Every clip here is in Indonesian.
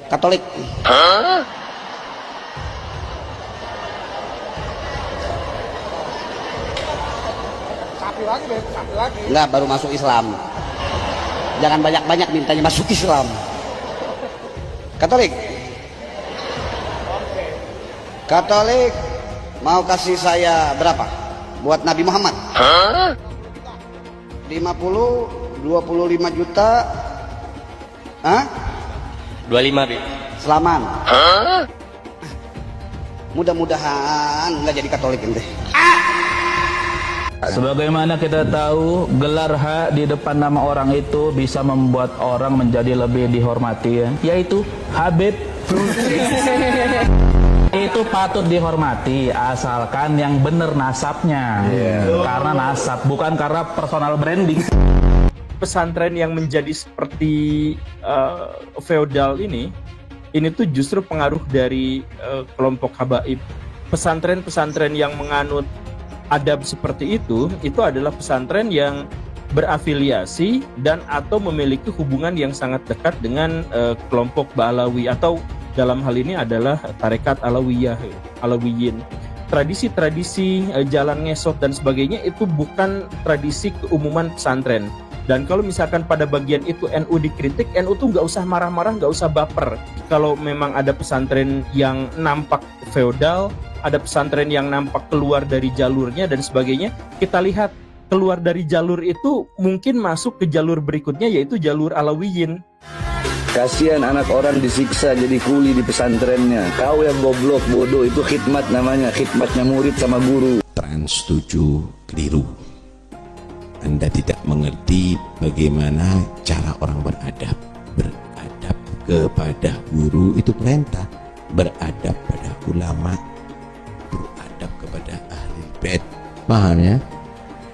Katolik. Sapi lagi. Enggak, baru masuk Islam. Jangan banyak-banyak mintanya masuk Islam. Katolik. Katolik mau kasih saya berapa? Buat Nabi Muhammad? 50, 25 juta. Hah? 25, Bi. Selaman. Mudah-mudahan nggak jadi Katolik ente. Sebagaimana kita tahu, gelar H di depan nama orang itu bisa membuat orang menjadi lebih dihormati, ya, yaitu Habib. Itu patut dihormati asalkan yang benar nasabnya, karena nasab, bukan karena personal branding. Pesantren yang menjadi seperti feodal ini tuh justru pengaruh dari kelompok habaib. Pesantren-pesantren yang menganut adab seperti itu adalah pesantren yang berafiliasi dan atau memiliki hubungan yang sangat dekat dengan kelompok Ba'alawi, atau dalam hal ini adalah tarekat Alawiyin. Tradisi-tradisi jalan ngesot dan sebagainya itu bukan tradisi keumuman pesantren. Dan kalau misalkan pada bagian itu NU dikritik, NU tuh nggak usah marah-marah, nggak usah baper. Kalau memang ada pesantren yang nampak feodal, ada pesantren yang nampak keluar dari jalurnya dan sebagainya, kita lihat keluar dari jalur itu mungkin masuk ke jalur berikutnya, yaitu jalur Alawiyin. Kasihan anak orang disiksa jadi kuli di pesantrennya. Kau yang goblok, bodoh, itu khidmat namanya, khidmatnya murid sama guru. Trans 7 keliru. Anda tidak mengerti bagaimana cara orang beradab. Beradab kepada guru itu perintah, beradab pada ulama, beradab kepada ahli bait. Paham ya?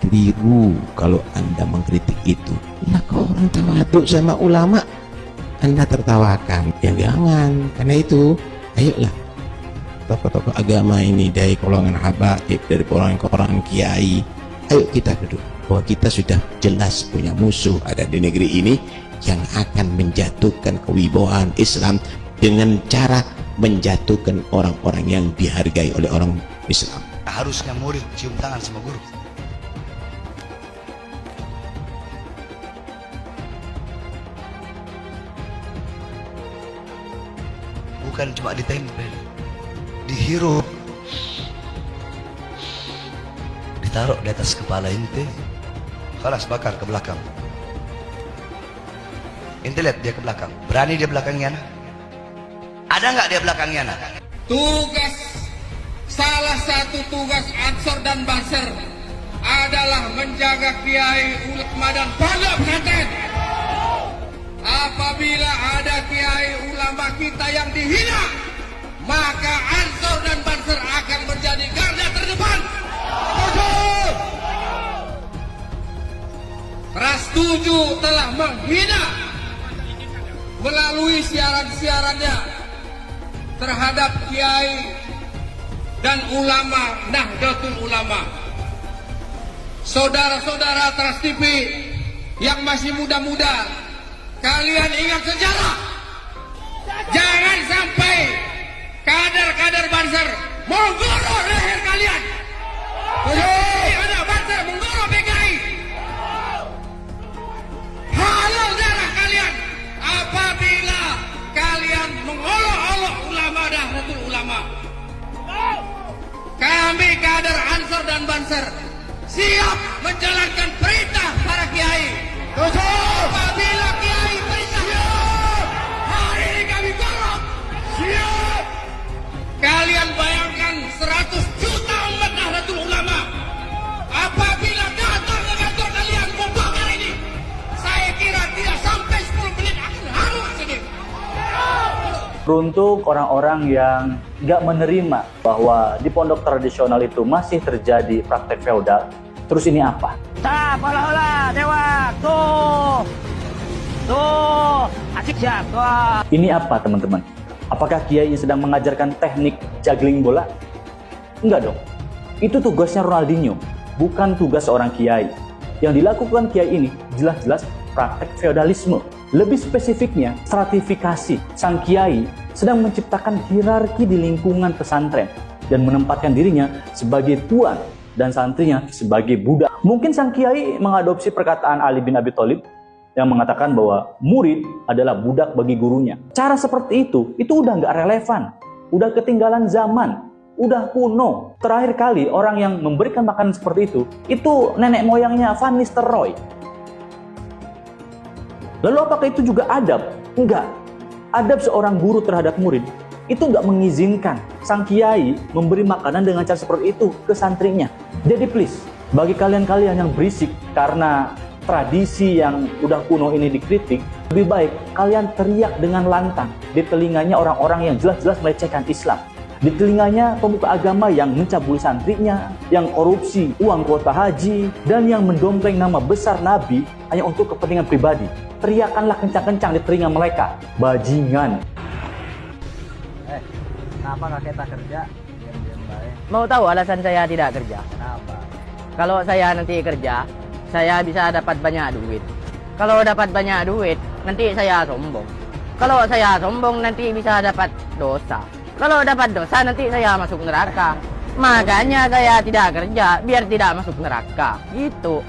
Keliru kalau Anda mengkritik itu. Nah, kalau orang tawaduk sama ulama, Anda tertawakan. Ya jangan. Karena itu, ayolah tokoh-tokoh agama ini, dari golongan habaib, dari golongan kiai, ayo kita duduk bahwa kita sudah jelas punya musuh ada di negeri ini yang akan menjatuhkan kewibawaan Islam dengan cara menjatuhkan orang-orang yang dihargai oleh orang Islam. Harusnya murid cium tangan sama guru. Bukan cuma ditempel, dihirup, ditaruh di atas kepala ente, kalas bakar ke belakang. Ente lihat dia ke belakang, berani dia belakangnya anak? Ada nggak dia belakangnya anak? Salah satu tugas Ansor dan Banser adalah menjaga kiai, ulama dan pondok pesantren. Apabila ada kiai ulama kita yang dihina, maka Ansor dan Banser akan menjadi garda terdepan. Ras 7 telah menghina melalui siaran-siarannya terhadap kiai dan ulama Nahdlatul Ulama. Saudara-saudara Trans TV yang masih muda-muda, kalian ingat sejarah. Jangan sampai kader-kader Banser menggorok leher kalian. Ada Banser menggorok PKI. Halal darah kalian apabila kalian mengolok-olok ulama Nahdlatul Ulama. Kami kader Ansor dan Banser siap menjalankan perintah para kiai. Apabila kiai perintah, hari ini kami gorok. Siap. Kalian bayangkan 100 juta umat Nahdlatul Ulama. Apabila datang ke kantor kalian membakar ini, saya kira tidak sampai 10 menit akan hangus ini. Untuk orang-orang yang nggak menerima bahwa di pondok tradisional itu masih terjadi praktek feodal, terus ini apa? Olah dewa, tuh, asik siapa? Ini apa teman-teman? Apakah kiai yang sedang mengajarkan teknik juggling bola? Enggak dong. Itu tugasnya Ronaldinho, bukan tugas seorang kiai. Yang dilakukan kiai ini jelas-jelas praktek feodalisme. Lebih spesifiknya, stratifikasi. Sang kiai sedang menciptakan hierarki di lingkungan pesantren dan menempatkan dirinya sebagai tuan dan santrinya sebagai budak. Mungkin sang kiai mengadopsi perkataan Ali bin Abi Thalib yang mengatakan bahwa murid adalah budak bagi gurunya. Cara seperti itu udah nggak relevan, udah ketinggalan zaman, udah kuno. Terakhir kali orang yang memberikan makanan seperti itu nenek moyangnya Van Nistelrooy. Lalu apakah itu juga adab? Enggak. Adab seorang guru terhadap murid itu nggak mengizinkan sang kiai memberi makanan dengan cara seperti itu ke santrinya. Jadi please, bagi kalian-kalian yang berisik karena tradisi yang udah kuno ini dikritik, lebih baik kalian teriak dengan lantang di telinganya orang-orang yang jelas-jelas melecehkan Islam. Di telinganya pemuka agama yang mencabuli santrinya, yang korupsi uang kuota haji, dan yang mendompleng nama besar Nabi hanya untuk kepentingan pribadi. Teriakanlah kencang-kencang di telinga mereka, bajingan. Kenapa kakek tak kerja? Mau tahu alasan saya tidak kerja? Kenapa? Kalau saya nanti kerja, saya bisa dapat banyak duit. Kalau dapat banyak duit, nanti saya sombong. Kalau saya sombong, nanti bisa dapat dosa. Kalau dapat dosa, nanti saya masuk neraka. Makanya saya tidak kerja, biar tidak masuk neraka. Gitu.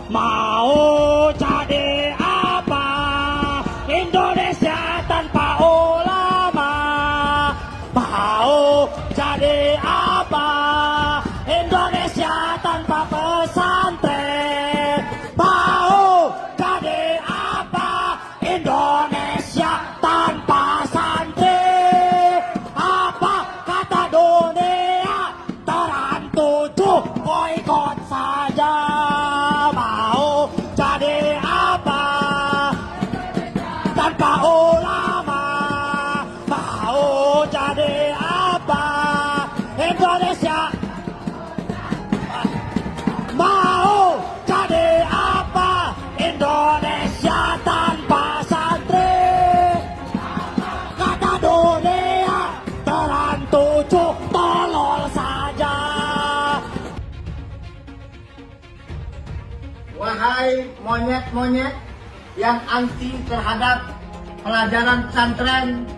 Mau jadi apa? Indonesia tanpa ulama. Mau jadi apa? Indonesia tanpa pesantren. Mau jadi apa? Indonesia tanpa santri. Apa kata dunia? Tertuju boikot saja. Mau jadi apa? Tanpa ulama. Mau jadi apa? Indonesia. Mau jadi apa? Indonesia tanpa santri. Kata dunia tertuju tolol saja. Wahai monyet-monyet yang anti terhadap pelajaran pesantren,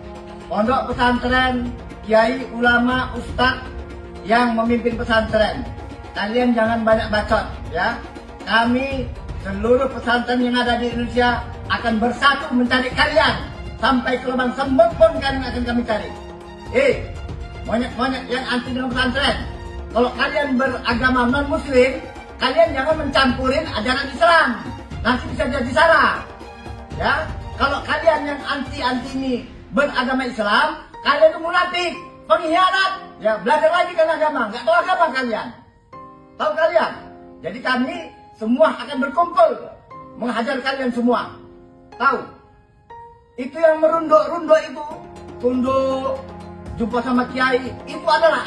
pondok pesantren, kiai, ulama, ustadz yang memimpin pesantren. Kalian jangan banyak bacot ya. Kami seluruh pesantren yang ada di Indonesia akan bersatu mencari kalian. Sampai ke lubang semut pun kalian akan kami cari. Monyet-monyet yang anti dengan pesantren. Kalau kalian beragama non-muslim, kalian jangan mencampurin ajaran Islam. Nanti bisa jadi salah. Ya, kalau kalian yang anti-anti ini beragama Islam, kalian itu munafik, pengkhianat. Ya, belajar lagi kan agama, nggak tahu agama kalian. Tahu kalian? Jadi kami semua akan berkumpul menghajar kalian semua. Tahu? Itu yang merunduk-runduk itu, tunduk, jumpa sama kiai, itu adalah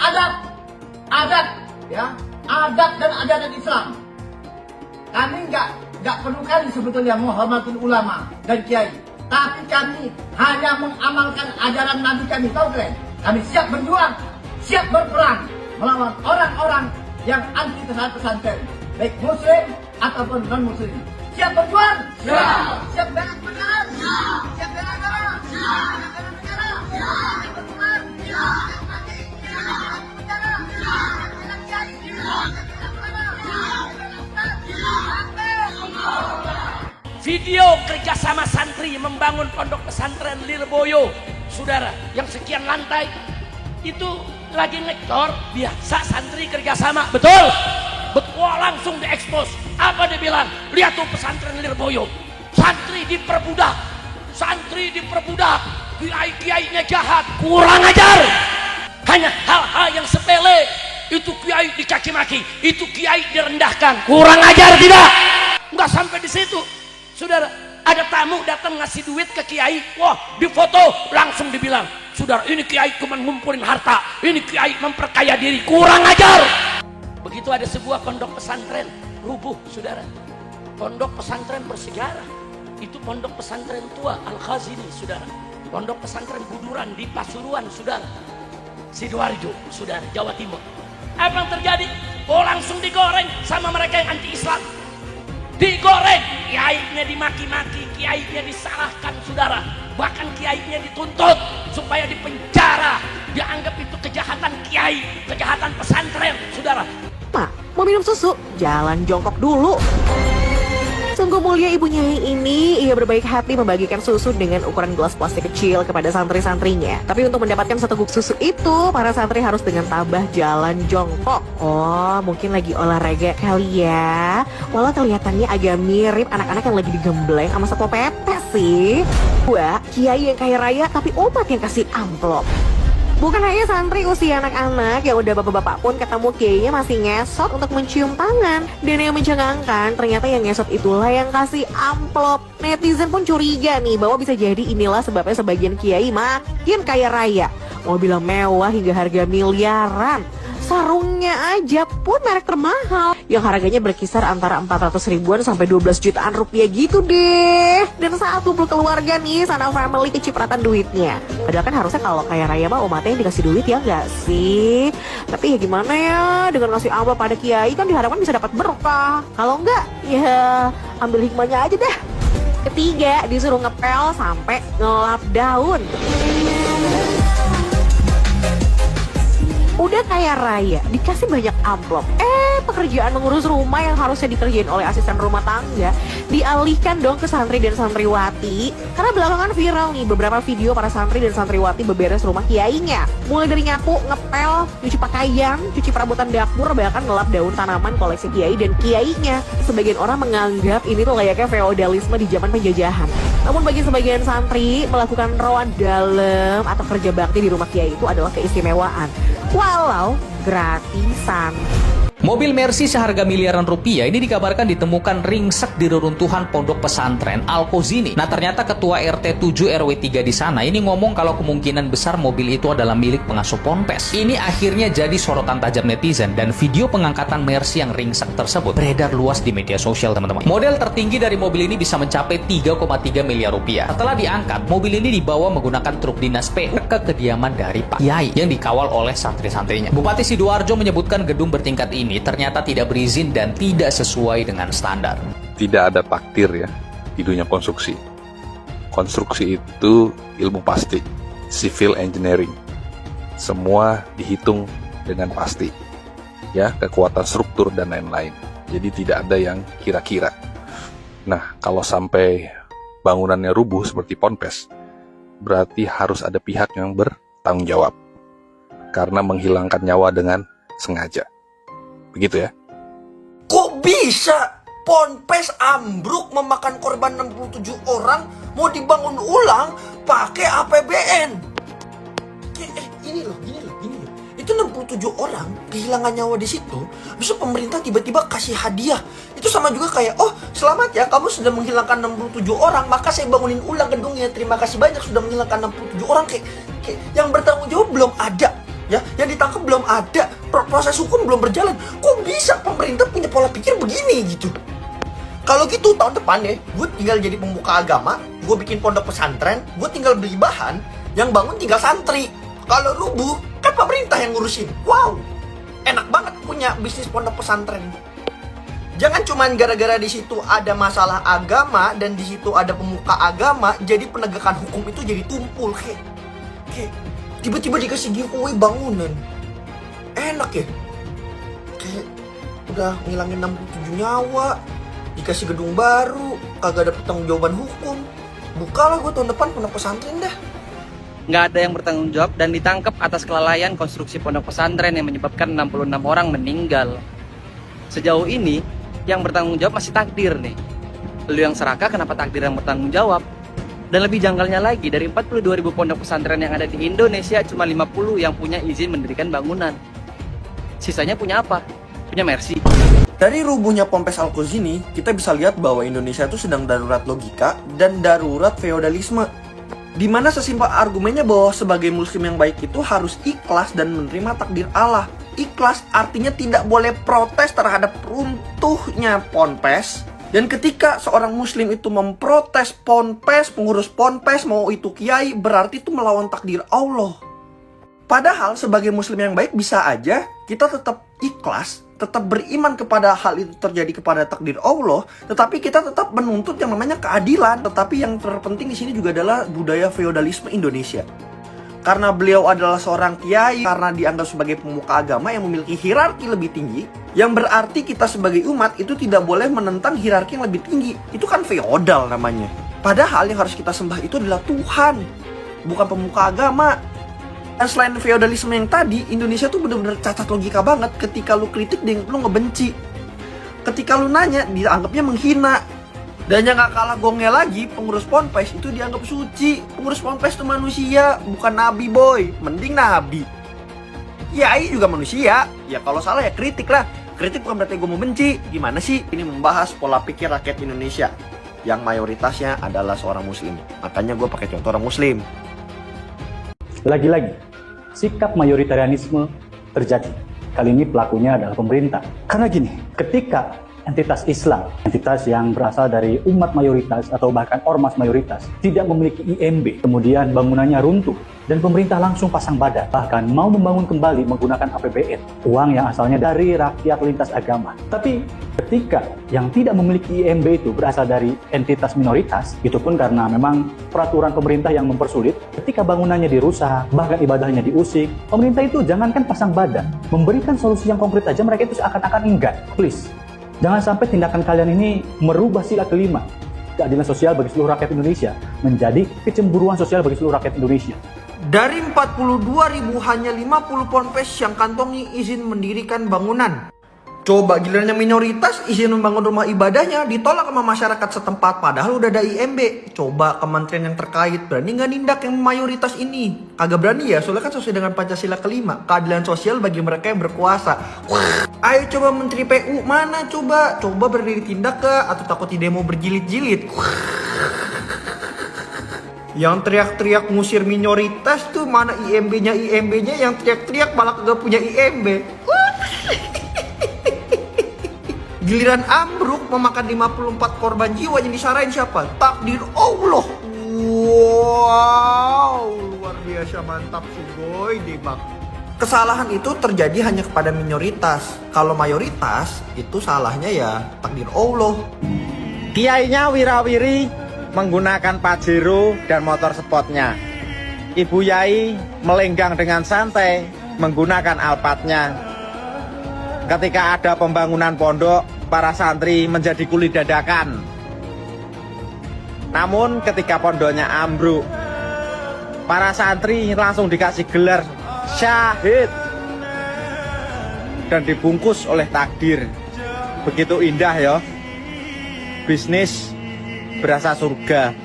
adat, ya, adat dan ajaran Islam. Kami nggak perlu kali sebetulnya menghormati ulama dan kiai, tapi kami hanya mengamalkan ajaran Nabi kami. Tahu kalian? Kami siap berjuang, siap berperang melawan orang-orang yang anti terhadap pesantren, baik muslim ataupun non muslim. Siap berjuang? Siap. Siap bela negara? Siap. Siap bela negara? Siap. Siap bela negara? Siap. Siap berperang? Siap. Siap mati? Siap. Siap penjara? Siap. Siap bela kiai? Siap. Siap bela ulama? Siap. Siap bela ustaz? Video kerjasama santri membangun pondok pesantren Lirboyo, saudara, yang sekian lantai itu lagi ngecor, biasa santri kerjasama, betul? Betul, langsung diekspos. Apa dia bilang? Lihat tuh pesantren Lirboyo, santri diperbudak, kiai-kiainya jahat, kurang ajar. Hanya hal-hal yang sepele itu kiai dicaci maki, itu kiai direndahkan, kurang ajar tidak? Enggak sampai di situ. Saudara, ada tamu datang ngasih duit ke kiai, wah difoto, langsung dibilang, saudara ini kiai cuma ngumpulin harta, ini kiai memperkaya diri, kurang ajar. Begitu ada sebuah pondok pesantren rubuh, saudara. Pondok pesantren bersejarah, itu pondok pesantren tua Al-Khazini, saudara. Pondok pesantren Buduran di Pasuruan, saudara. Sidoarjo, saudara, Jawa Timur. Apa yang terjadi? Oh, langsung digoreng sama mereka yang anti Islam. digoreng, kiainya dimaki-maki, kiainya disalahkan saudara, bahkan kiainya dituntut supaya dipenjara, dianggap itu kejahatan kiai, kejahatan pesantren saudara. Pak, mau minum susu? Jalan jongkok dulu. Sungguh mulia Ibu Nyai ini, ia berbaik hati membagikan susu dengan ukuran gelas plastik kecil kepada santri-santrinya. Tapi untuk mendapatkan satu guk susu itu, para santri harus dengan tabah jalan jongkok. Oh, mungkin lagi olahraga kali ya. Walau kelihatannya agak mirip anak-anak yang lagi digembleng sama Satpol PP sih. Wah, kiai yang kaya raya tapi umat yang kasih amplop. Bukan hanya santri usia anak-anak yang udah bapak-bapak pun ketemu kiainya masih ngesot untuk mencium tangan. Dan yang mencengangkan, ternyata yang ngesot itulah yang kasih amplop. Netizen pun curiga nih bahwa bisa jadi inilah sebabnya sebagian kiai makin kaya raya. Mobil mewah hingga harga miliaran. Sarungnya aja pun merek termahal yang harganya berkisar antara 400 ribuan sampai 12 jutaan rupiah gitu deh. Dan saat kumpul keluarga nih, sana family kecipratan duitnya. Padahal kan harusnya kalau kaya raya mah umatnya yang dikasih duit ya nggak sih? Tapi ya gimana ya, dengan ngasih amplop pada kiai kan diharapkan bisa dapat berkah. Kalau enggak, ya ambil hikmahnya aja deh. Ketiga, disuruh ngepel sampai ngelap daun. Udah kaya raya, dikasih banyak amplop. Pekerjaan mengurus rumah yang harusnya dikerjain oleh asisten rumah tangga dialihkan dong ke santri dan santriwati. Karena belakangan viral nih beberapa video para santri dan santriwati beberes rumah kiainya. Mulai dari nyapu, ngepel, cuci pakaian, cuci perabotan dapur, bahkan ngelap daun tanaman koleksi kiai dan kiainya. Sebagian orang menganggap ini tuh layaknya feodalisme di zaman penjajahan. Namun bagi sebagian santri, melakukan rawan dalam atau kerja bakti di rumah kiai itu adalah keistimewaan. Walau gratisan. Mobil Mercy seharga miliaran rupiah ini dikabarkan ditemukan ringsek di reruntuhan pondok pesantren Al-Kozini. Nah, ternyata ketua RT 7 RW 3 di sana ini ngomong kalau kemungkinan besar mobil itu adalah milik pengasuh ponpes. Ini akhirnya jadi sorotan tajam netizen dan video pengangkatan Mercy yang ringsek tersebut beredar luas di media sosial, teman-teman. Model tertinggi dari mobil ini bisa mencapai 3,3 miliar rupiah. Setelah diangkat, mobil ini dibawa menggunakan truk dinas PU ke kediaman dari Pak Kiai yang dikawal oleh santri-santrinya. Bupati Sidoarjo menyebutkan gedung bertingkat ini ternyata tidak berizin dan tidak sesuai dengan standar. Tidak ada takdir ya di dunia konstruksi. Konstruksi itu ilmu pasti, civil engineering. Semua dihitung dengan pasti. Ya, kekuatan struktur dan lain-lain. Jadi tidak ada yang kira-kira. Nah, kalau sampai bangunannya rubuh seperti ponpes, berarti harus ada pihak yang bertanggung jawab. Karena menghilangkan nyawa dengan sengaja. Begitu ya. Kok bisa ponpes ambruk memakan korban 67 orang mau dibangun ulang pakai APBN? Ini loh. Itu 67 orang kehilangan nyawa di situ. Bisa pemerintah tiba-tiba kasih hadiah. Itu sama juga kayak, oh selamat ya kamu sudah menghilangkan 67 orang, maka saya bangunin ulang gedungnya. Terima kasih banyak sudah menghilangkan 67 orang. Kayak yang bertanggung jawab belum ada. Ya, yang ditangkap belum ada, proses hukum belum berjalan. Kok bisa pemerintah punya pola pikir begini gitu? Kalau gitu tahun depan ya, gue tinggal jadi pemuka agama, gue bikin pondok pesantren, gue tinggal beli bahan, yang bangun tinggal santri. Kalau rubuh, kan pemerintah yang ngurusin. Wow, enak banget punya bisnis pondok pesantren. Jangan cuman gara-gara di situ ada masalah agama dan di situ ada pemuka agama, jadi penegakan hukum itu jadi tumpul kayak tiba-tiba dikasih giveaway bangunan. Enak ya? Kayak udah ngilangin 67 nyawa, dikasih gedung baru, kagak ada pertanggungjawaban hukum. Bukalah gue tahun depan pondok pesantren dah. Nggak ada yang bertanggung jawab dan ditangkap atas kelalaian konstruksi pondok pesantren yang menyebabkan 66 orang meninggal. Sejauh ini, yang bertanggung jawab masih takdir nih. Lu yang serakah, kenapa takdir yang bertanggung jawab? Dan lebih janggalnya lagi, dari 42.000 pondok pesantren yang ada di Indonesia, cuma 50 yang punya izin mendirikan bangunan. Sisanya punya apa? Punya Mercy. Dari rubuhnya ponpes Al-Kozini, kita bisa lihat bahwa Indonesia itu sedang darurat logika dan darurat feodalisme. Dimana sesimpel argumennya bahwa sebagai muslim yang baik itu harus ikhlas dan menerima takdir Allah. Ikhlas artinya tidak boleh protes terhadap runtuhnya ponpes. Dan ketika seorang muslim itu memprotes ponpes, pengurus ponpes, mau itu kiai, berarti itu melawan takdir Allah. Padahal sebagai muslim yang baik bisa aja kita tetap ikhlas, tetap beriman kepada hal itu terjadi kepada takdir Allah, tetapi kita tetap menuntut yang namanya keadilan. Tetapi yang terpenting di sini juga adalah budaya feodalisme Indonesia. Karena beliau adalah seorang kiai, karena dianggap sebagai pemuka agama yang memiliki hierarki lebih tinggi, yang berarti kita sebagai umat itu tidak boleh menentang hierarki yang lebih tinggi. Itu kan feodal namanya. Padahal yang harus kita sembah itu adalah Tuhan, bukan pemuka agama. Dan selain feodalisme yang tadi, Indonesia tuh bener-bener cacat logika banget. Ketika lu kritik, dia lu ngebenci. Ketika lu nanya, dianggapnya menghina. Dan yang gak kalah gongnya lagi, pengurus ponpes itu dianggap suci. Pengurus ponpes itu manusia, bukan nabi boy. Mending nabi. Kiai juga manusia. Ya kalau salah ya kritik lah. Kritik bukan berarti gue mau benci. Gimana sih? Ini membahas pola pikir rakyat Indonesia yang mayoritasnya adalah seorang muslim. Makanya gue pakai contoh orang muslim. Lagi-lagi, sikap mayoritarianisme terjadi. Kali ini pelakunya adalah pemerintah. Karena gini, ketika entitas Islam, entitas yang berasal dari umat mayoritas atau bahkan ormas mayoritas, tidak memiliki IMB, kemudian bangunannya runtuh, dan pemerintah langsung pasang badan, bahkan mau membangun kembali menggunakan APBN, uang yang asalnya dari rakyat lintas agama. Tapi ketika yang tidak memiliki IMB itu berasal dari entitas minoritas, itu pun karena memang peraturan pemerintah yang mempersulit, ketika bangunannya dirusak, bahkan ibadahnya diusik, pemerintah itu jangankan pasang badan, memberikan solusi yang konkret aja mereka itu seakan-akan enggan. Please, jangan sampai tindakan kalian ini merubah sila kelima, keadilan sosial bagi seluruh rakyat Indonesia, menjadi kecemburuan sosial bagi seluruh rakyat Indonesia. Dari 42.000 hanya 50 ponpes yang kantongi izin mendirikan bangunan. Coba gilirannya minoritas izin membangun rumah ibadahnya ditolak sama masyarakat setempat padahal udah ada IMB. Coba kementerian yang terkait berani nggak nindak yang mayoritas ini? Kagak berani ya, soalnya kan sesuai dengan Pancasila kelima, keadilan sosial bagi mereka yang berkuasa. Ayo coba Menteri PU mana coba? Coba berdiri tindak ke atau takut demo berjilid-jilid? Yang teriak-teriak ngusir minoritas tuh mana IMB-nya yang teriak-teriak malah kagak punya IMB. Giliran ambruk memakan 54 korban jiwa yang disarain siapa? Takdir Allah. Wow, luar biasa mantap sugoi debak. Kesalahan itu terjadi hanya kepada minoritas. Kalau mayoritas itu salahnya ya takdir Allah. Kiainya wirawiri menggunakan Pajero dan motor sportnya. Ibu Yai melenggang dengan santai menggunakan Alphardnya. Ketika ada pembangunan pondok, para santri menjadi kuli dadakan. Namun ketika pondoknya ambruk, para santri langsung dikasih gelar syahid dan dibungkus oleh takdir. Begitu indah ya. Bisnis berasa surga.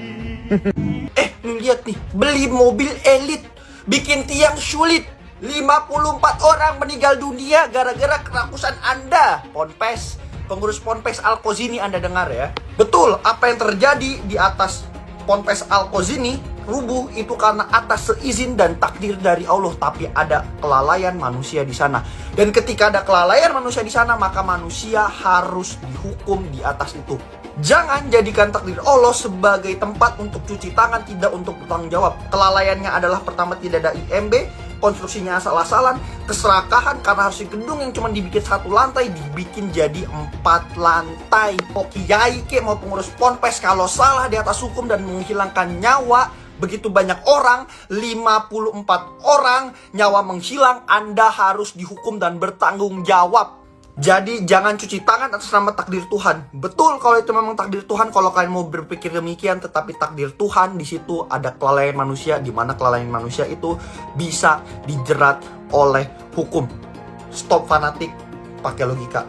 Lu lihat nih, beli mobil elit, bikin tiang sulit, 54 orang meninggal dunia gara-gara kerakusan Anda. Ponpes, pengurus Ponpes Al-Qazini, Anda dengar ya? Betul, apa yang terjadi di atas Ponpes Al-Qazini rubuh itu karena atas seizin dan takdir dari Allah, tapi ada kelalaian manusia di sana. Dan ketika ada kelalaian manusia di sana, maka manusia harus dihukum di atas itu. Jangan jadikan takdir Allah sebagai tempat untuk cuci tangan, tidak untuk bertanggung jawab. Kelalaiannya adalah pertama tidak ada IMB, konstruksinya asal-asalan, keserakahan karena harus gedung yang cuma dibikin 1 lantai dibikin jadi 4 lantai. Mau kiai ke mau pengurus ponpes kalau salah di atas hukum dan menghilangkan nyawa begitu banyak orang, 54 orang nyawa menghilang, Anda harus dihukum dan bertanggung jawab. Jadi jangan cuci tangan atas nama takdir Tuhan. Betul kalau itu memang takdir Tuhan, kalau kalian mau berpikir demikian, tetapi takdir Tuhan di situ ada kelalaian manusia, di mana kelalaian manusia itu bisa dijerat oleh hukum. Stop fanatik, pakai logika.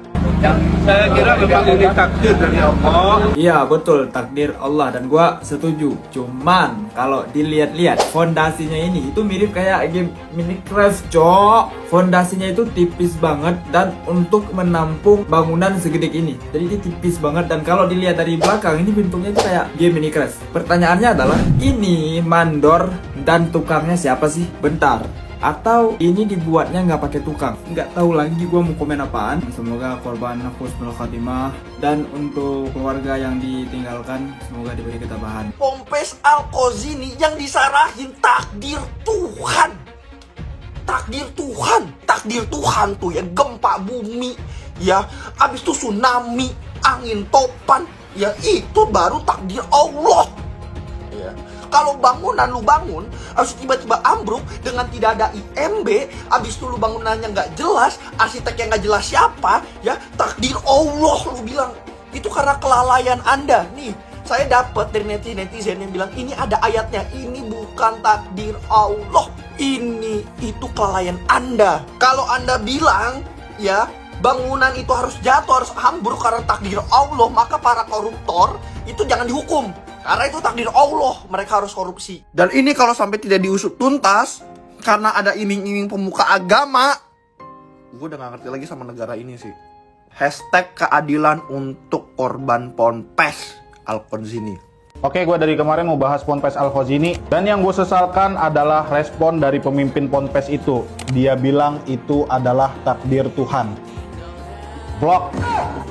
Saya kira memang ini takdir dari Allah. Iya betul, takdir Allah dan gua setuju. Cuman kalau dilihat-lihat fondasinya ini itu mirip kayak game Minecraft, cok. Fondasinya itu tipis banget dan untuk menampung bangunan segede ini. Jadi ini tipis banget dan kalau dilihat dari belakang ini bentuknya itu kayak game Minecraft. Pertanyaannya adalah ini mandor dan tukangnya siapa sih? Bentar. Atau ini dibuatnya nggak pakai tukang? Nggak tahu lagi gue mau komen apaan. Semoga korban husnul khatimah dan untuk keluarga yang ditinggalkan semoga diberi ketabahan. Ponpes Al-Qazini yang disarahin takdir Tuhan. takdir Tuhan tuh ya, gempa bumi ya, abis itu tsunami, angin topan ya, itu baru takdir Allah ya. Kalau bangunan lu bangun, harus tiba-tiba ambruk dengan tidak ada IMB, abis itu lu bangunannya nggak jelas, arsiteknya nggak jelas siapa, ya takdir Allah lu bilang. Itu karena kelalaian Anda. Nih, saya dapat dari netizen yang bilang ini ada ayatnya, ini bukan takdir Allah, itu kelalaian Anda. Kalau Anda bilang, ya bangunan itu harus jatuh, harus ambruk karena takdir Allah, maka para koruptor itu jangan dihukum. Karena itu takdir Allah, mereka harus korupsi. Dan ini kalau sampai tidak diusut tuntas, karena ada iming-iming pemuka agama, gue udah gak ngerti lagi sama negara ini sih. #keadilan untuk korban Ponpes Al-Khazini. Oke, gue dari kemarin mau bahas Ponpes Al-Khazini. Dan yang gue sesalkan adalah respon dari pemimpin Ponpes itu. Dia bilang itu adalah takdir Tuhan. Blok.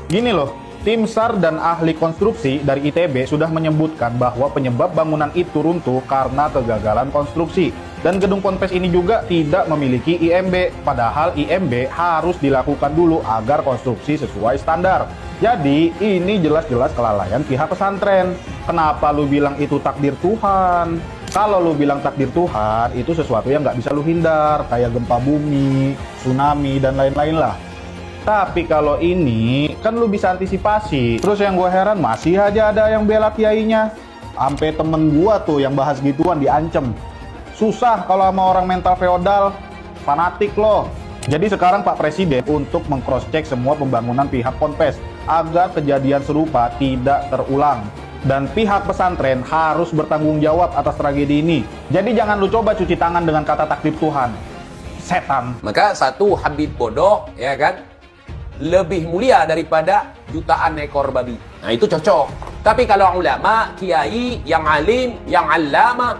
Gini loh. Tim SAR dan ahli konstruksi dari ITB sudah menyebutkan bahwa penyebab bangunan itu runtuh karena kegagalan konstruksi. Dan gedung Ponpes ini juga tidak memiliki IMB, padahal IMB harus dilakukan dulu agar konstruksi sesuai standar. Jadi ini jelas-jelas kelalaian pihak pesantren. Kenapa lu bilang itu takdir Tuhan? Kalau lu bilang takdir Tuhan, itu sesuatu yang nggak bisa lu hindar, kayak gempa bumi, tsunami, dan lain-lain lah. Tapi kalau ini, kan lu bisa antisipasi. Terus yang gue heran, masih aja ada yang bela kiainya. Sampai temen gua tuh yang bahas gituan diancem. Susah kalau sama orang mental feodal, fanatik loh. Jadi sekarang Pak Presiden untuk meng-cross-check semua pembangunan pihak Ponpes agar kejadian serupa tidak terulang. Dan pihak pesantren harus bertanggung jawab atas tragedi ini. Jadi jangan lu coba cuci tangan dengan kata takdir Tuhan. Setan. Maka satu Habib bodoh, ya kan, lebih mulia daripada jutaan ekor babi. Nah itu cocok. Tapi kalau ulama, kiai, yang alim, yang allama,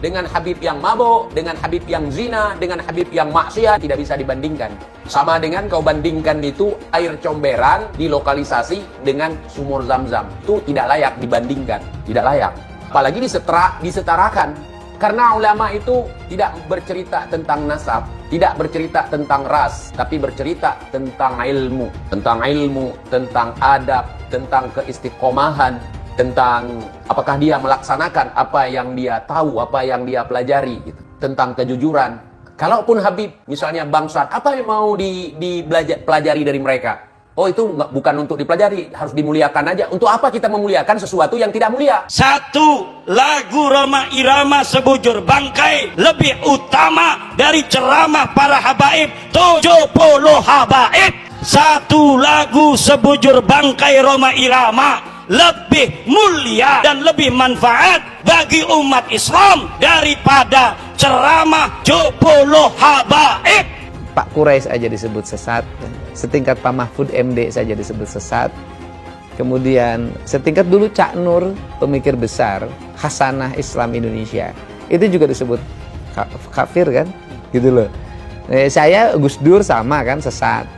dengan Habib yang mabuk, dengan Habib yang zina, dengan Habib yang maksiat, tidak bisa dibandingkan. Sama dengan kau bandingkan itu air comberan dilokalisasi dengan sumur Zam-Zam. Itu tidak layak dibandingkan, tidak layak. Apalagi disetarakan. Karena ulama itu tidak bercerita tentang nasab, tidak bercerita tentang ras, tapi bercerita tentang ilmu, tentang adab, tentang keistiqomahan, tentang apakah dia melaksanakan apa yang dia tahu, apa yang dia pelajari, gitu. Tentang kejujuran. Kalaupun Habib, misalnya bangsat, apa yang mau dipelajari dari mereka? Oh itu bukan untuk dipelajari, harus dimuliakan aja. Untuk apa kita memuliakan sesuatu yang tidak mulia? Satu, lagu Roma Irama sebujur bangkai lebih utama dari ceramah para habaib 70 habaib. Satu lagu sebujur bangkai Roma Irama lebih mulia dan lebih manfaat bagi umat Islam daripada ceramah 70 habaib. Pak Quraisy aja disebut sesat, setingkat Pak Mahfud MD saja disebut sesat. Kemudian setingkat dulu Cak Nur, pemikir besar Hasanah Islam Indonesia, itu juga disebut kafir kan, gitu loh. Saya Gus Dur sama kan, sesat.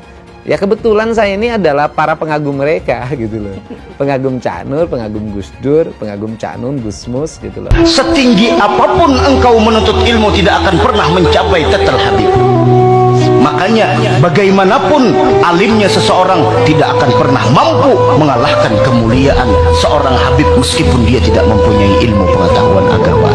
Ya kebetulan saya ini adalah para pengagum mereka gitu loh. Pengagum Cak Nur, pengagum Gus Dur, pengagum Cak Nun, Gus Mus gitu loh. Setinggi apapun engkau menuntut ilmu tidak akan pernah mencapai tetel Habib. Makanya bagaimanapun alimnya seseorang tidak akan pernah mampu mengalahkan kemuliaan seorang Habib meskipun dia tidak mempunyai ilmu pengetahuan agama.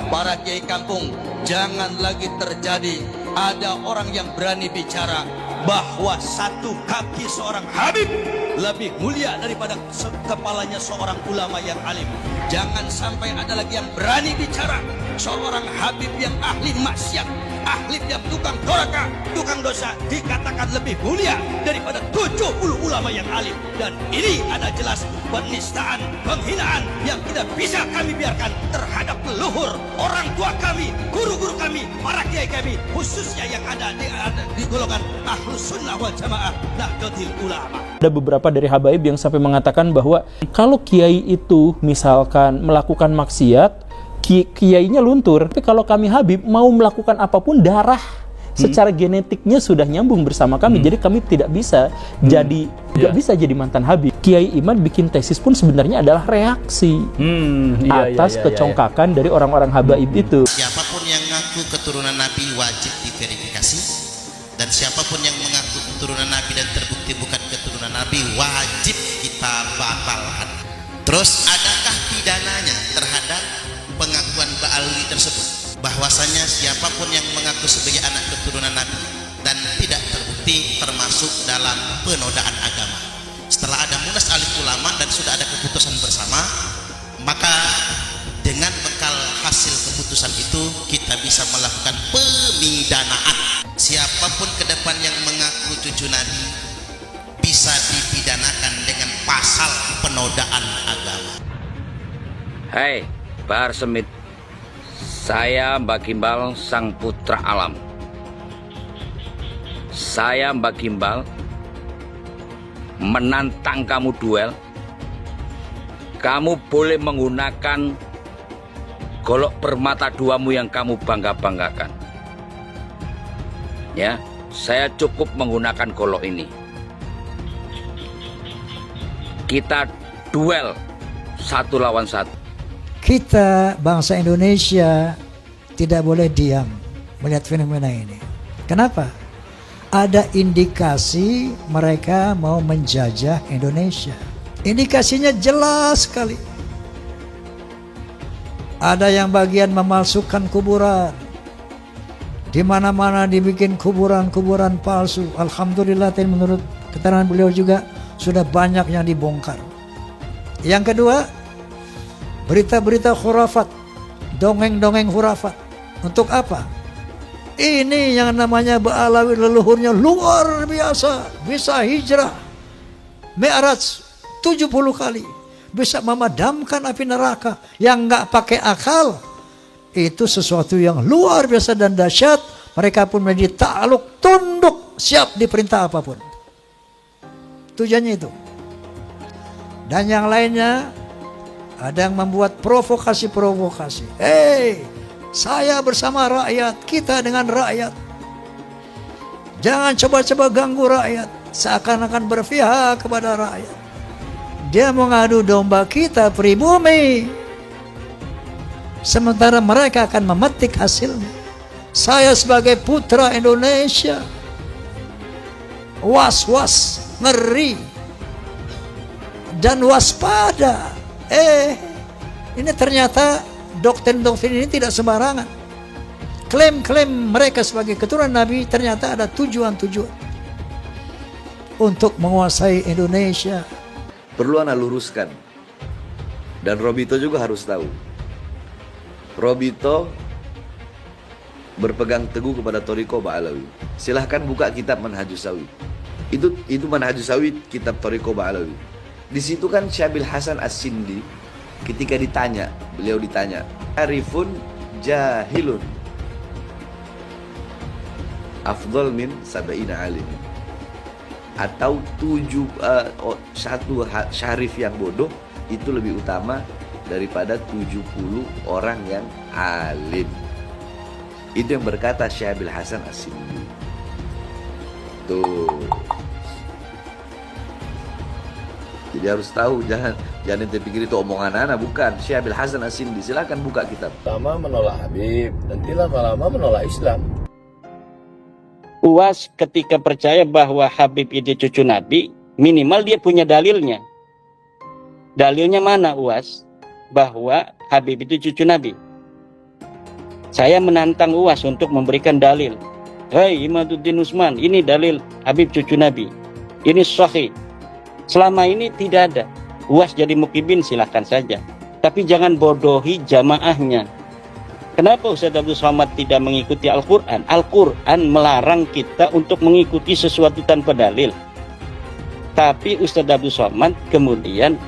Para kiai kampung, jangan lagi terjadi ada orang yang berani bicara bahwa satu kaki seorang Habib lebih mulia daripada kepalanya seorang ulama yang alim. Jangan sampai ada lagi yang berani bicara seorang Habib yang ahli maksiat, ahli yang tukang doraka, tukang dosa dikatakan lebih mulia daripada 70 ulama yang alim. Dan ini ada jelas penistaan, penghinaan yang tidak bisa kami biarkan terhadap leluhur, orang tua kami, guru-guru kami, para kiai kami, khususnya yang ada di golongan Ahlus Sunnah wal Jamaah Nahdlatul Ulama. Ada beberapa dari habaib yang sampai mengatakan bahwa kalau kiai itu misalkan melakukan maksiat, kiainya luntur. Tapi kalau kami Habib mau melakukan apapun, darah secara genetiknya sudah nyambung bersama kami. Jadi kami tidak bisa bisa jadi mantan Habib. Kiai Iman bikin tesis pun sebenarnya adalah reaksi atas kecongkakan dari orang-orang habaib itu. Siapapun yang mengaku keturunan Nabi wajib diverifikasi, dan siapapun yang mengaku keturunan Nabi dan terbukti bukan keturunan Nabi wajib kita batalkan. Terus adakah pidananya terhadap pengakuan Ba'alwi tersebut? Bahwasanya siapapun yang mengaku sebagai anak keturunan Nabi dan tidak terbukti termasuk dalam penodaan agama. Setelah ada munas alim ulama dan sudah ada keputusan bersama, maka dengan bekal hasil keputusan itu kita bisa melakukan pemidanaan. Siapapun ke depan yang mengaku cucu Nabi bisa dipidanakan dengan pasal penodaan agama. Hai, Bahar Semit. Saya Mbak Gimbal, sang putra alam. Saya Mbak Gimbal menantang kamu duel. Kamu boleh menggunakan golok permata duamu yang kamu bangga-banggakan. Ya, saya cukup menggunakan golok ini. Kita duel 1 lawan 1. Kita bangsa Indonesia tidak boleh diam melihat fenomena ini. Kenapa? Ada indikasi mereka mau menjajah Indonesia. Indikasinya jelas sekali. Ada yang bagian memalsukan kuburan. Di mana-mana dibikin kuburan-kuburan palsu. Alhamdulillah, menurut keterangan beliau juga sudah banyak yang dibongkar. Yang kedua, berita-berita khurafat, dongeng-dongeng khurafat. Untuk apa? Ini yang namanya Ba'alawi leluhurnya luar biasa, bisa hijrah Mi'raj 70 kali, bisa memadamkan api neraka yang nggak pakai akal. Itu sesuatu yang luar biasa dan dahsyat. Mereka pun menjadi takluk, tunduk, siap diperintah apapun. Tujuannya itu. Dan yang lainnya, ada yang membuat provokasi-provokasi. Saya bersama rakyat, kita dengan rakyat. Jangan coba-coba ganggu rakyat, seakan-akan berpihak kepada rakyat. Dia mengadu domba kita pribumi, sementara mereka akan memetik hasilnya. Saya sebagai putra Indonesia, was-was, ngeri, dan waspada. Ini ternyata doktrin-doktrin ini tidak sembarangan. Klaim-klaim mereka sebagai keturunan Nabi ternyata ada tujuan-tujuan untuk menguasai Indonesia. Perlu ana luruskan, dan Robito juga harus tahu. Robito berpegang teguh kepada Thariqah Ba'alawi. Silahkan buka kitab Manhajus Sawi. Itu Manhajus Sawi, kitab Thariqah Ba'alawi. Di situ kan Syabil Hasan As-Sindi ketika beliau ditanya, Arifun jahilun afdal min sab'ina alim, atau satu syarif yang bodoh itu lebih utama daripada 70 orang yang alim. Itu yang berkata Syabil Hasan As-Sindi. Tuh. Jadi harus tahu, jangan ente pikir itu omongan anak, bukan. Syabil Hasan As-Sindi, silakan buka kitab. Lama menolak Habib, nanti lama-lama menolak Islam. UAS ketika percaya bahwa Habib itu cucu Nabi, minimal dia punya dalilnya. Dalilnya mana UAS? Bahwa Habib itu cucu Nabi. Saya menantang UAS untuk memberikan dalil. Hei Imaduddin Usman, ini dalil Habib cucu Nabi. Ini sahih. Selama ini tidak ada. UAS jadi mukibin silahkan saja, tapi jangan bodohi jamaahnya. Kenapa Ustaz Abdul Somad tidak mengikuti Al-Quran? Al-Quran melarang kita untuk mengikuti sesuatu tanpa dalil. Tapi Ustaz Abdul Somad kemudian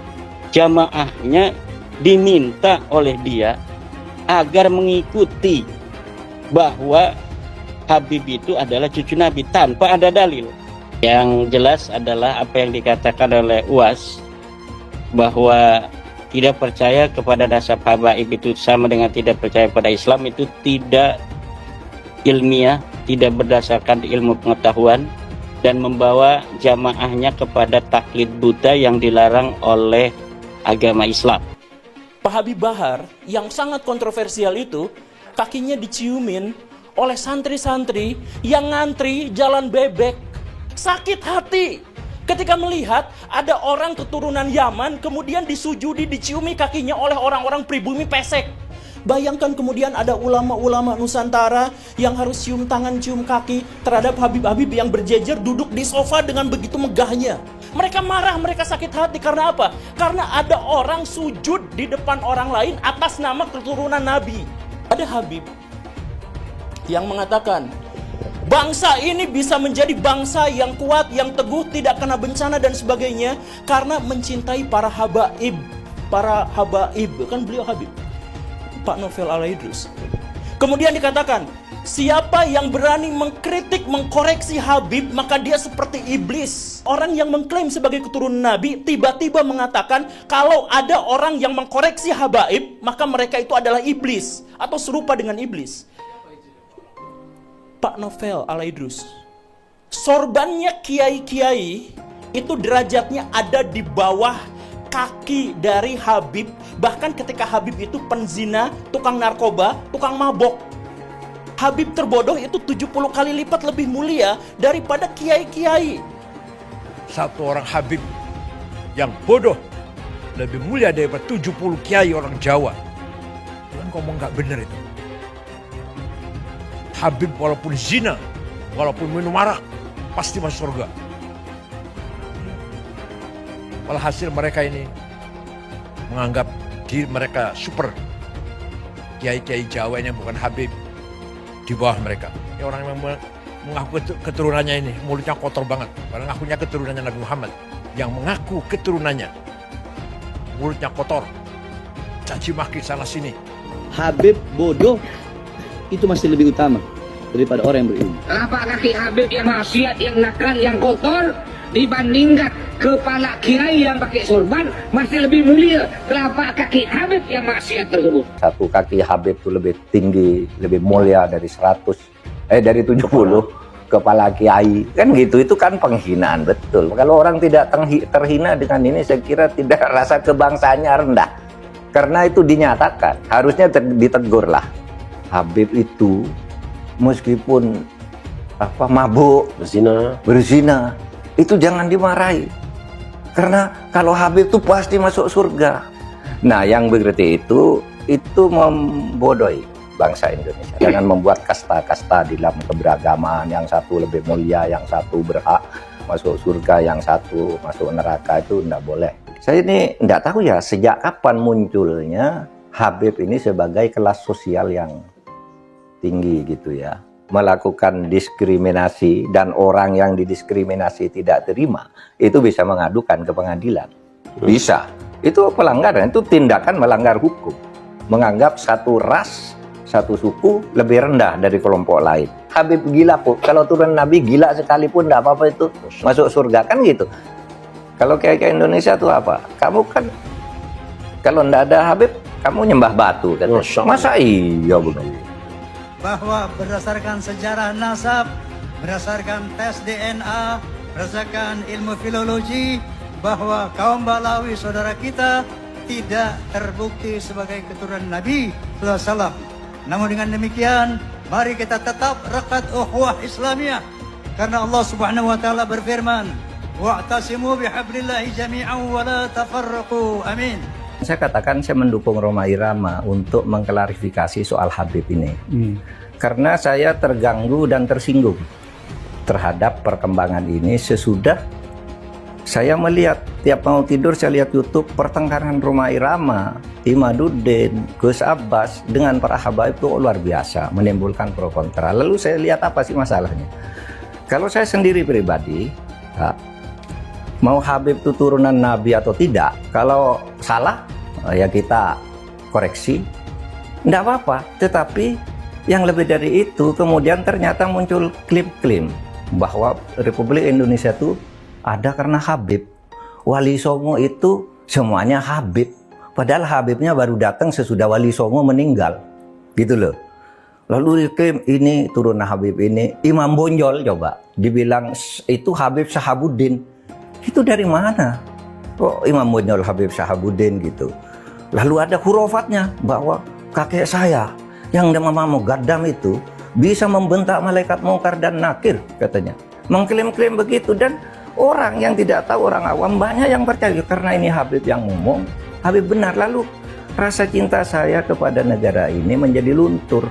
jamaahnya diminta oleh dia agar mengikuti bahwa Habib itu adalah cucu Nabi tanpa ada dalil. Yang jelas adalah apa yang dikatakan oleh UAS, bahwa tidak percaya kepada nasab habaib itu sama dengan tidak percaya pada Islam, itu tidak ilmiah, tidak berdasarkan ilmu pengetahuan, dan membawa jamaahnya kepada taklid buta yang dilarang oleh agama Islam. Pak Habib Bahar yang sangat kontroversial itu kakinya diciumin oleh santri-santri yang ngantri jalan bebek. Sakit hati ketika melihat ada orang keturunan Yaman kemudian disujudi, diciumi kakinya oleh orang-orang pribumi pesek. Bayangkan kemudian ada ulama-ulama Nusantara yang harus cium tangan, cium kaki terhadap Habib-Habib yang berjejer duduk di sofa dengan begitu megahnya. Mereka marah, mereka sakit hati karena apa? Karena ada orang sujud di depan orang lain atas nama keturunan Nabi. Ada Habib yang mengatakan, bangsa ini bisa menjadi bangsa yang kuat, yang teguh, tidak kena bencana dan sebagainya karena mencintai para habaib. Para habaib, kan beliau Habib, Pak Novel Al-Idrus. Kemudian dikatakan, siapa yang berani mengkritik, mengkoreksi Habib, maka dia seperti iblis. Orang yang mengklaim sebagai keturunan Nabi tiba-tiba mengatakan kalau ada orang yang mengkoreksi habaib, maka mereka itu adalah iblis atau serupa dengan iblis. Pak Novel Al-Idrus. Sorbannya kiai-kiai itu derajatnya ada di bawah kaki dari Habib. Bahkan ketika Habib itu penzina, tukang narkoba, tukang mabok. Habib terbodoh itu 70 kali lipat lebih mulia daripada kiai-kiai. Satu orang Habib yang bodoh lebih mulia daripada 70 kiai orang Jawa. Tuhan ngomong gak benar itu. Habib walaupun zina, walaupun minum arak, pasti masuk surga. Walhasil mereka ini menganggap diri mereka super. Kiai-kiai Jawa ini bukan Habib di bawah mereka. Ini orang yang mengaku keturunannya ini mulutnya kotor banget. Padahal ngakunya keturunannya Nabi Muhammad. Yang mengaku keturunannya mulutnya kotor, caci maki sana sini. Habib bodoh itu masih lebih utama daripada orang yang berilmu. Telapak kaki Habib yang maksiat, yang nakal, yang kotor dibandingkan kepala kiai yang pakai sorban masih lebih mulia telapak kaki Habib yang maksiat tersebut. Satu kaki Habib itu lebih tinggi, lebih mulia dari 70 kepala kiai. Kan gitu, itu kan penghinaan betul. Kalau orang tidak terhina dengan ini, saya kira tidak, rasa kebangsaannya rendah. Karena itu dinyatakan, harusnya ditegur lah. Habib itu meskipun mabuk, berzina, itu jangan dimarahi. Karena kalau Habib itu pasti masuk surga. Nah, yang begitu itu membodohi bangsa Indonesia. Jangan membuat kasta-kasta di dalam keberagaman, yang satu lebih mulia, yang satu berhak masuk surga, yang satu masuk neraka, itu tidak boleh. Saya ini tidak tahu ya sejak kapan munculnya Habib ini sebagai kelas sosial yang tinggi gitu ya, melakukan diskriminasi, dan orang yang didiskriminasi tidak terima itu bisa mengadukan ke pengadilan. Bisa. Itu pelanggaran, itu tindakan melanggar hukum. Menganggap satu ras, satu suku lebih rendah dari kelompok lain. Habib gila kok, kalau turun Nabi gila sekalipun tidak apa-apa itu masuk surga, kan gitu. Kalau kayak Indonesia tuh apa? Kamu kan kalau tidak ada Habib, kamu nyembah batu kan? Masa iya begitu? Bahwa berdasarkan sejarah nasab, berdasarkan tes DNA, berdasarkan ilmu filologi, bahwa kaum Balawi saudara kita tidak terbukti sebagai keturunan Nabi SAW. Namun dengan demikian, mari kita tetap rekat ukhuwah Islamiyah, karena Allah Subhanahu wa taala berfirman, wa'tasimu bihablillahi jami'an wa la tafarraqu. Amin. Saya katakan saya mendukung Rhoma Irama untuk mengklarifikasi soal Habib ini. Karena saya terganggu dan tersinggung terhadap perkembangan ini sesudah saya melihat tiap mau tidur saya lihat YouTube pertengkaran Rhoma Irama, Imaduddin, Gus Abbas dengan para habaib itu luar biasa, menimbulkan pro kontra. Lalu saya lihat apa sih masalahnya? Kalau saya sendiri pribadi, mau Habib itu turunan Nabi atau tidak, kalau salah ya kita koreksi, tidak apa-apa. Tetapi yang lebih dari itu, kemudian ternyata muncul klaim-klaim bahwa Republik Indonesia itu ada karena Habib. Wali Songo itu semuanya Habib. Padahal Habibnya baru datang sesudah Wali Songo meninggal. Gitu loh. Lalu diklaim ini turunan Habib ini. Imam Bonjol coba dibilang itu Habib Sahabuddin. Itu dari mana? Kok Imam Bonjol Habib Sahabuddin gitu? Lalu ada hurufatnya bahwa kakek saya yang nama Mugaddam itu bisa membentak malaikat mungkar dan nakir katanya. Mengklaim-klaim begitu, dan orang yang tidak tahu, orang awam banyak yang percaya karena ini Habib yang ngomong. Habib benar. Lalu rasa cinta saya kepada negara ini menjadi luntur.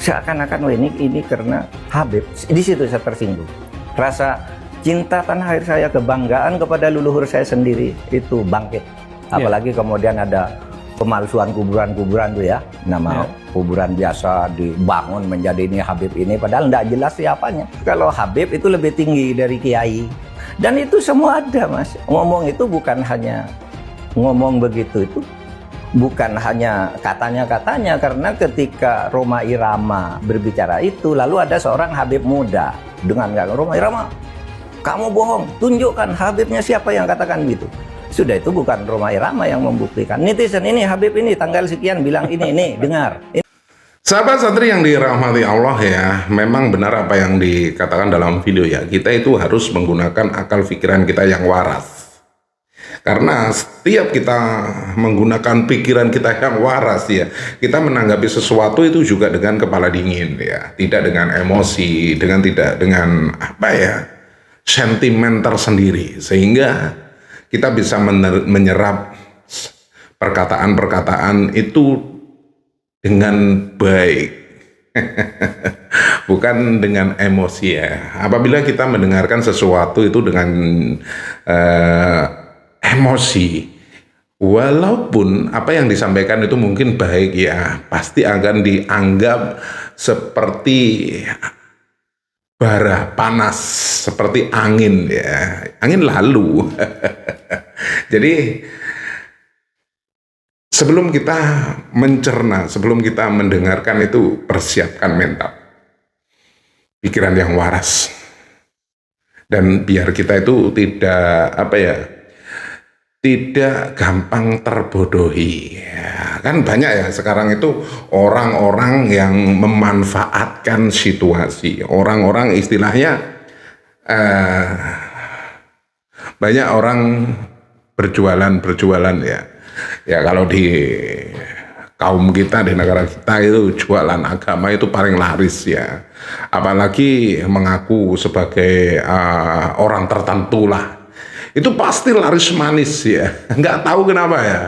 Seakan-akan ini karena Habib. Di situ saya tersinggung. Rasa cinta tanah air saya, kebanggaan kepada leluhur saya sendiri itu bangkit. Apalagi kemudian ada pemalsuan kuburan-kuburan tuh ya, nama kuburan biasa dibangun menjadi ini Habib ini, padahal tidak jelas siapanya. Kalau Habib itu lebih tinggi dari kiai, dan itu semua ada, Mas. Ngomong itu bukan hanya ngomong begitu, itu bukan hanya katanya-katanya, karena ketika Rhoma Irama berbicara itu, lalu ada seorang Habib muda dengan Rhoma Irama, kamu bohong, tunjukkan Habibnya siapa yang katakan gitu. Sudah, itu bukan Rhoma Irama yang membuktikan. Netizen ini Habib ini tanggal sekian bilang ini dengar. Sahabat santri yang dirahmati Allah ya, memang benar apa yang dikatakan dalam video ya. Kita itu harus menggunakan akal pikiran kita yang waras. Karena setiap kita menggunakan pikiran kita yang waras ya, kita menanggapi sesuatu itu juga dengan kepala dingin ya, tidak dengan emosi, tidak dengan apa ya, sentimen tersendiri, sehingga kita bisa menyerap perkataan-perkataan itu dengan baik, bukan dengan emosi ya. Apabila kita mendengarkan sesuatu itu dengan emosi, walaupun apa yang disampaikan itu mungkin baik ya, pasti akan dianggap seperti bara panas, seperti angin ya, angin lalu. Jadi sebelum kita mencerna, sebelum kita mendengarkan itu, persiapkan mental, pikiran yang waras, dan biar kita itu tidak apa ya, tidak gampang terbodohi ya. Kan banyak ya sekarang itu orang-orang yang memanfaatkan situasi, orang-orang istilahnya banyak orang berjualan ya. Kalau di kaum kita, di negara kita itu jualan agama itu paling laris ya, apalagi mengaku sebagai orang tertentu lah, itu pasti laris manis ya. Nggak tahu kenapa ya,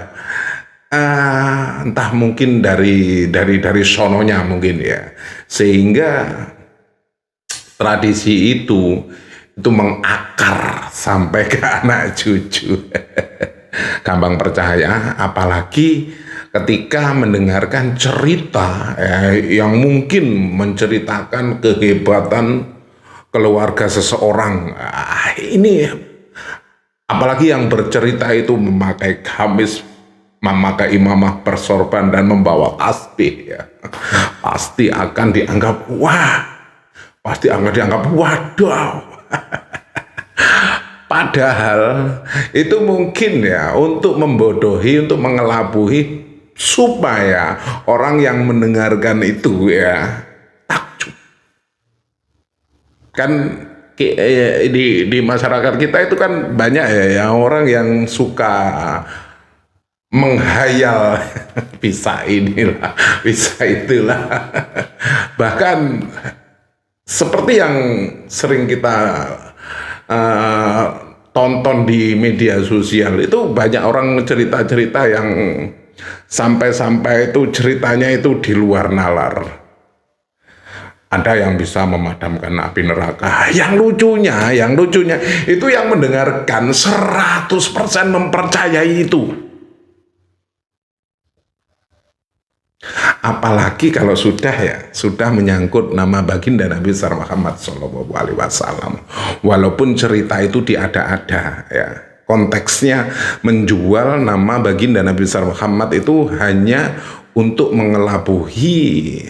entah mungkin dari sononya mungkin ya, sehingga tradisi itu mengakar sampai ke anak cucu. Gampang percaya, apalagi ketika mendengarkan cerita yang mungkin menceritakan kehebatan keluarga seseorang. Ini apalagi yang bercerita itu memakai gamis, memakai imamah bersorban dan membawa tasbih ya, pasti akan dianggap wadaw. Padahal itu mungkin ya untuk membodohi, untuk mengelabui, supaya orang yang mendengarkan itu ya takjub. Kan di masyarakat kita itu kan banyak ya orang yang suka menghayal, bisa inilah, bisa itulah. Bahkan seperti yang sering kita tonton di media sosial, itu banyak orang cerita-cerita yang sampai-sampai itu ceritanya itu di luar nalar. Ada yang bisa memadamkan api neraka. Yang lucunya itu yang mendengarkan 100% mempercayai itu. Apalagi kalau sudah menyangkut nama baginda Nabi besar Muhammad SAW. Walaupun cerita itu diada-ada ya, konteksnya menjual nama baginda Nabi besar Muhammad itu hanya untuk mengelabui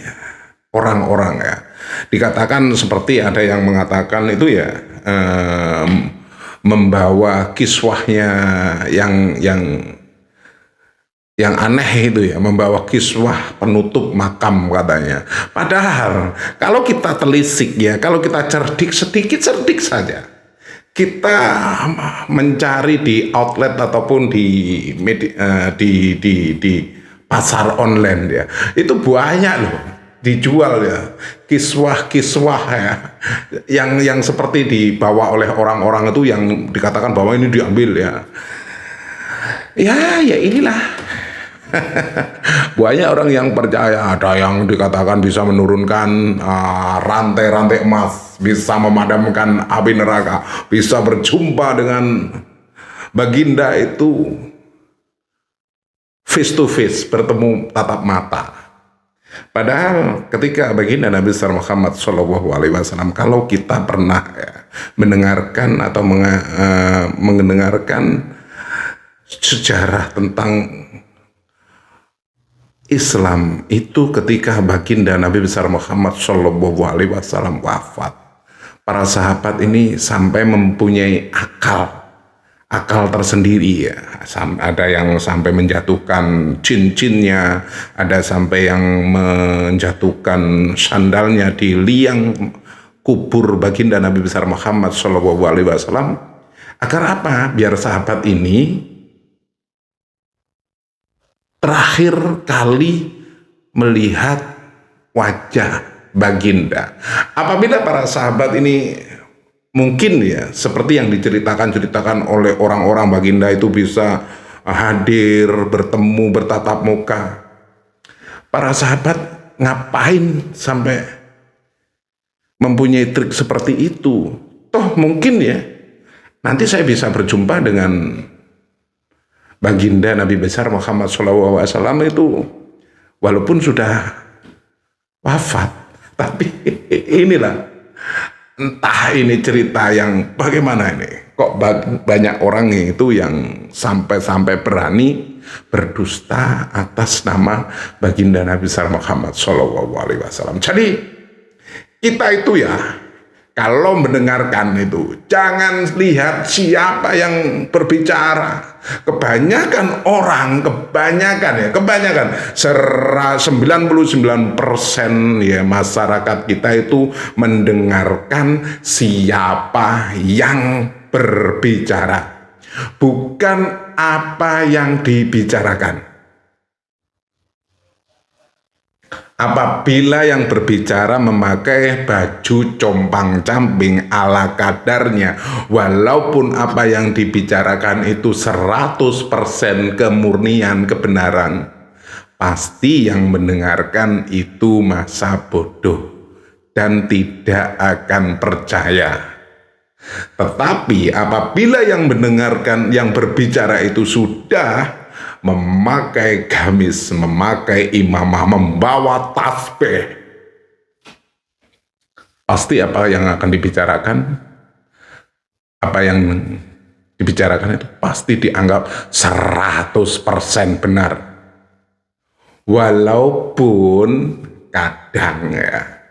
orang-orang ya. Dikatakan seperti ada yang mengatakan itu ya, membawa kiswahnya yang aneh itu ya, membawa kiswah penutup makam katanya. Padahal kalau kita telisik ya, kalau kita cerdik sedikit saja, kita mencari di outlet ataupun di pasar online ya. Itu banyak loh dijual ya, kiswah-kiswah ya, yang seperti dibawa oleh orang-orang itu yang dikatakan bahwa ini diambil ya. Ya inilah. Banyak orang yang percaya, ada yang dikatakan bisa menurunkan rantai-rantai emas, bisa memadamkan api neraka, bisa berjumpa dengan baginda itu face to face, bertemu tatap mata. Padahal ketika baginda Nabi Muhammad SAW, kalau kita pernah mendengarkan atau mendengarkan sejarah tentang Islam itu, ketika baginda Nabi besar Muhammad SAW wafat, para sahabat ini sampai mempunyai akal tersendiri ya. Ada yang sampai menjatuhkan cincin-cinnya, ada sampai yang menjatuhkan sandalnya di liang kubur baginda Nabi besar Muhammad SAW. Agar apa? Biar sahabat ini terakhir kali melihat wajah baginda. Apabila para sahabat ini mungkin ya seperti yang diceritakan oleh orang-orang, baginda itu bisa hadir, bertemu, bertatap muka. Para sahabat ngapain sampai mempunyai trik seperti itu? Toh mungkin ya nanti saya bisa berjumpa dengan baginda Nabi besar Muhammad SAW itu walaupun sudah wafat, tapi inilah, entah ini cerita yang bagaimana ini, kok banyak orang itu yang sampai berani berdusta atas nama baginda Nabi besar Muhammad SAW. Jadi kita itu ya, kalau mendengarkan itu jangan lihat siapa yang berbicara. Kebanyakan orang, kebanyakan 99% ya masyarakat kita itu mendengarkan siapa yang berbicara, bukan apa yang dibicarakan. Apabila yang berbicara memakai baju compang-camping ala kadarnya, walaupun apa yang dibicarakan itu 100% kemurnian kebenaran, pasti yang mendengarkan itu masa bodoh dan tidak akan percaya. Tetapi apabila yang mendengarkan, yang berbicara itu sudah memakai gamis, memakai imamah, membawa tasbih, pasti apa yang akan dibicarakan, apa yang dibicarakan itu pasti dianggap 100% benar. Walaupun kadang ya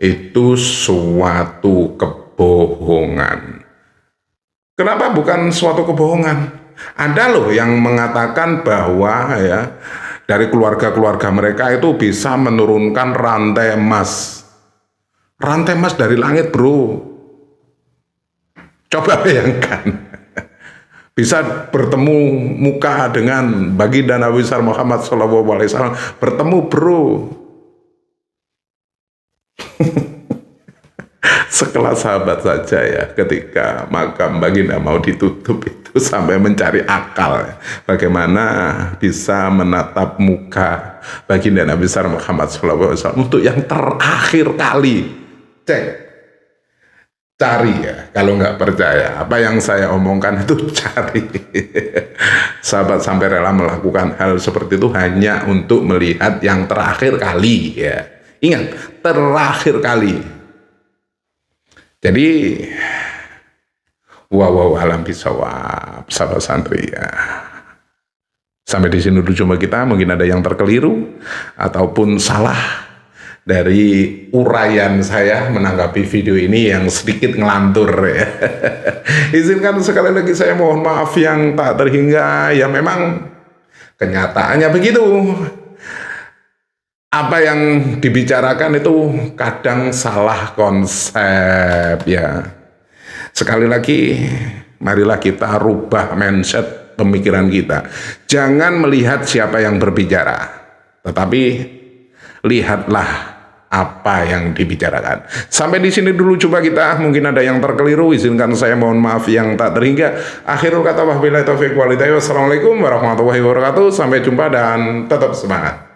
itu suatu kebohongan. Kenapa bukan suatu kebohongan? Ada loh yang mengatakan bahwa ya dari keluarga-keluarga mereka itu bisa menurunkan rantai emas. Rantai emas dari langit, bro. Coba bayangkan. Bisa bertemu muka dengan baginda Nabi besar Muhammad SAW. Bertemu, bro. Sekelas sahabat saja ya, ketika makam baginda mau ditutup itu sampai mencari akal bagaimana bisa menatap muka baginda Nabi besar Muhammad SAW untuk yang terakhir kali. Cari ya, kalau nggak percaya apa yang saya omongkan itu cari. Sahabat sampai rela melakukan hal seperti itu hanya untuk melihat yang terakhir kali ya. Ingat, terakhir kali. Jadi wow alam bisawab, sahabat santri ya. Sampai di sini dulu jumpa kita. Mungkin ada yang terkeliru ataupun salah dari uraian saya menanggapi video ini yang sedikit ngelantur ya. Izinkan sekali lagi saya mohon maaf yang tak terhingga. Ya memang kenyataannya begitu. Apa yang dibicarakan itu kadang salah konsep ya. Sekali lagi marilah kita rubah mindset pemikiran kita. Jangan melihat siapa yang berbicara, tetapi lihatlah apa yang dibicarakan. Sampai di sini dulu coba kita, mungkin ada yang terkeliru, izinkan saya mohon maaf yang tak terhingga. Akhirul kata wabillahi taufiq wal hidayah. Wassalamualaikum warahmatullahi wabarakatuh. Sampai jumpa dan tetap semangat.